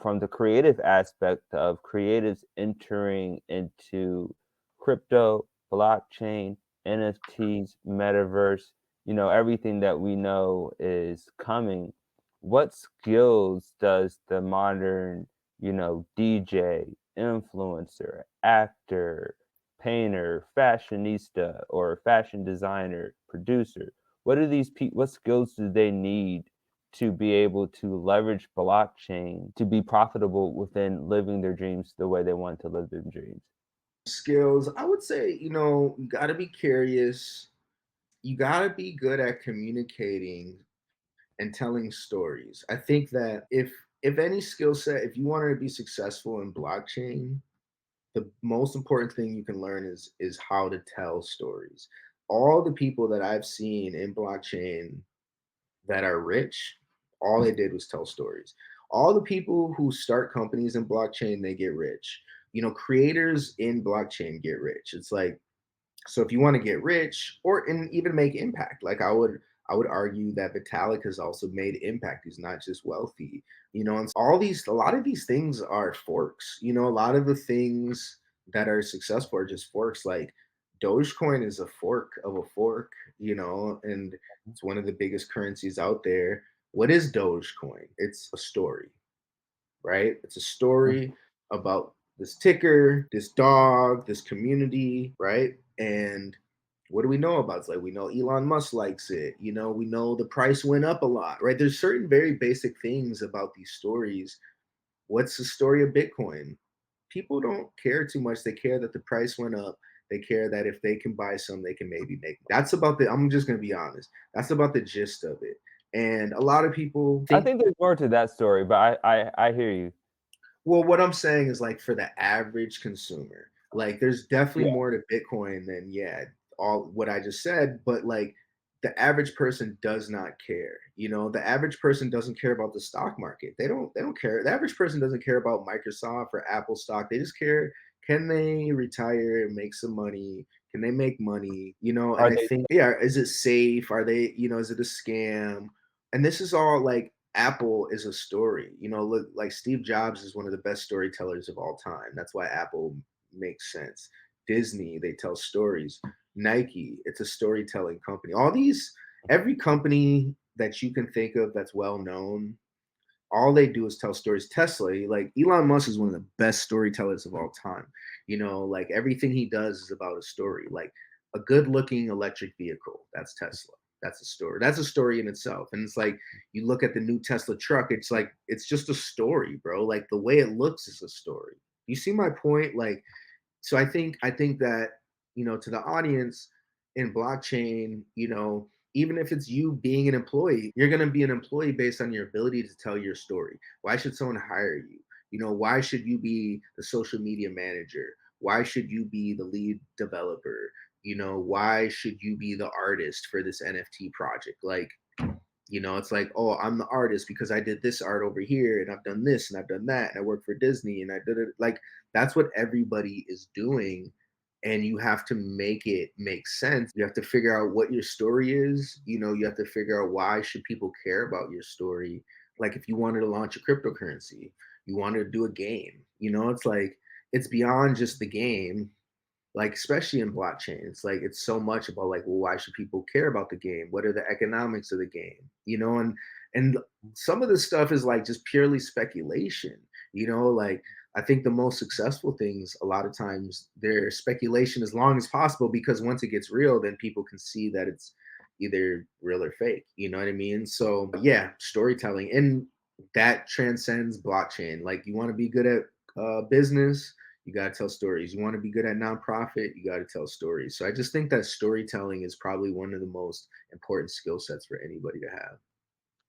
from the creative aspect of creatives entering into crypto, blockchain, NFTs, metaverse, everything that we know is coming. What skills does the modern, DJ, influencer, actor, painter, fashionista, or fashion designer, producer, what skills do they need to be able to leverage blockchain to be profitable within living their dreams the way they want to live their dreams? Skills, I would say, you got to be curious. You got to be good at communicating and telling stories. I think that if any skill set, if you want to be successful in blockchain, the most important thing you can learn is how to tell stories. All the people that I've seen in blockchain that are rich, all they did was tell stories. All the people who start companies in blockchain, they get rich. Creators in blockchain get rich. It's like, so if you want to get rich or and even make impact, like I would argue that Vitalik has also made impact. He's not just wealthy, and a lot of these things are forks. A lot of the things that are successful are just forks. Like Dogecoin is a fork of a fork, and it's one of the biggest currencies out there. What is Dogecoin? It's a story, right? It's a story about this ticker, this dog, this community, right? And what do we know about it? It's like we know Elon Musk likes it. We know the price went up a lot, right? There's certain very basic things about these stories. What's the story of Bitcoin? People don't care too much. They care that the price went up. They care that if they can buy some, they can maybe make. That's about I'm just gonna be honest. That's about the gist of it. And a lot of people I think, think there's more to that story, but I hear you. well, what I'm saying is like for the average consumer, like there's definitely Yeah. more to Bitcoin than, yeah, all what I just said, but like the average person does not care. The average person doesn't care about the stock market. They don't care. The average person doesn't care about Microsoft or Apple stock. They just care, can they retire and make some money? Can they make money? And Are I they think, yeah, is it safe? Are they, is it a scam? And this is all like Apple is a story. Look, like Steve Jobs is one of the best storytellers of all time. That's why Apple makes sense. Disney, they tell stories. Nike, it's a storytelling company. Every company that you can think of that's well known, all they do is tell stories. Tesla, like Elon Musk is one of the best storytellers of all time. Like everything he does is about a story. Like a good looking electric vehicle, that's Tesla. That's a story. That's a story in itself. And it's like you look at the new Tesla truck, it's like it's just a story, bro. Like the way it looks is a story. You see my point? Like, so I think that, to the audience in blockchain, even if it's you being an employee, you're going to be an employee based on your ability to tell your story. Why should someone hire you? Why should you be the social media manager? Why should you be the lead developer? Why should you be the artist for this NFT project? Like, it's like, oh, I'm the artist because I did this art over here and I've done this and I've done that and I work for Disney and I did it. Like, that's what everybody is doing. And you have to make it make sense. You have to figure out what your story is. You have to figure out why should people care about your story. Like if you wanted to launch a cryptocurrency, you wanted to do a game, it's like it's beyond just the game, like especially in blockchain. It's like it's so much about like, well, why should people care about the game? What are the economics of the game? And some of this stuff is like just purely speculation. Like I think the most successful things a lot of times they're speculation as long as possible, because once it gets real then people can see that it's either real or fake, you know what I mean? So yeah, storytelling, and that transcends blockchain. Like you want to be good at business, you got to tell stories. You want to be good at nonprofit, you got to tell stories. So I just think that storytelling is probably one of the most important skill sets for anybody to have.